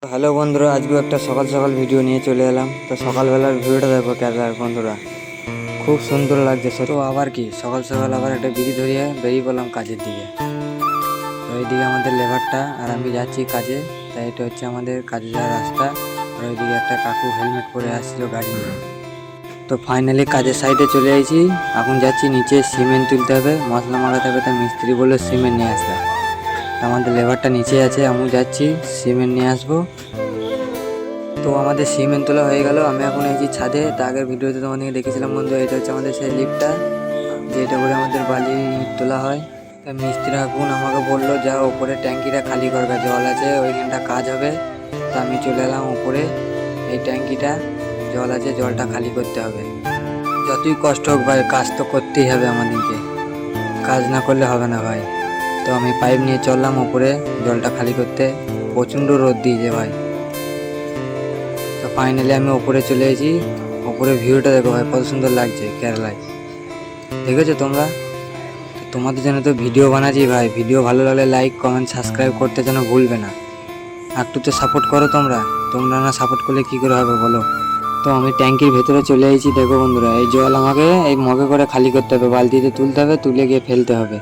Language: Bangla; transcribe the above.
হ্যালো বন্ধুরা, আজকে একটা সকাল সকাল ভিডিও নিয়ে চলে এলাম। তো সকালবেলার ভিডিওটা দেখো কেরালার বন্ধুরা, খুব সুন্দর লাগছে। তো আবার কি সকাল সকাল আবার একটা বিড়ি ধরিয়ে বেরিয়ে পড়লাম কাজের দিকে। তো এইদিকে আমাদের লেবারটা আর আমি যাচ্ছি কাজে। তাই এটা হচ্ছে আমাদের কাজে যাওয়ার রাস্তা। আর ওইদিকে একটা কাকু হেলমেট পরে আসছিল গাড়ি নিয়ে। তো ফাইনালি কাজের সাইডে চলে এসেছি। এখন যাচ্ছি নিচে, সিমেন্ট তুলতে হবে, মশলা মাখাতে হবে। তা মিস্ত্রি বললো সিমেন্ট নিয়ে আসতে। আমাদের লেবারটা নিচে আছে, আমি যাচ্ছি সিমেন্ট নিয়ে আসবো। তো আমাদের সিমেন্ট তোলা হয়ে গেল। আমি এখন এই যে ছাদে। তা আগের ভিডিওতে তোমাদেরকে দেখেছিলাম বন্ধু, এটা হচ্ছে আমাদের সেই লিফটটা, যেটা করে আমাদের বালি ইট তোলা হয়। তা মিস্ত্রি এখন আমাকে বললো যা ওপরে ট্যাঙ্কিটা খালি করবে, জল আছে ওইখানটা কাজ হবে। তা আমি চলে এলাম উপরে। এই ট্যাঙ্কিটা জল আছে, জলটা খালি করতে হবে। যতই কষ্ট হোক ভাই, কাজ তো করতেই হবে আমাদেরকে, কাজ না করলে হবে না ভাই। তো আমি পাইপ নিয়ে চললাম উপরে জলটা খালি করতে। প্রচণ্ড রোদ দিয়েছে ভাই। তো ফাইনালি আমি ওপরে চলে এসেছি। ওপরে ভিউটা দেখো ভাই, কত সুন্দর লাগছে কেরালায়। দেখেছো তোমরা? তোমাদের জন্য তো ভিডিও বানাচ্ছি ভাই। ভিডিও ভালো লাগলে লাইক কমেন্ট সাবস্ক্রাইব করতে যেন ভুলবে না। একটু তো সাপোর্ট করো তোমরা। তোমরা না সাপোর্ট করলে কি করে হবে বলো? তো আমি ট্যাঙ্কির ভেতরে চলে এসেছি। দেখো বন্ধুরা, এই জল আমাকে এই মগে করে খালি করতে হবে, বালতিতে তুলতে হবে, তুলে গিয়ে ফেলতে হবে।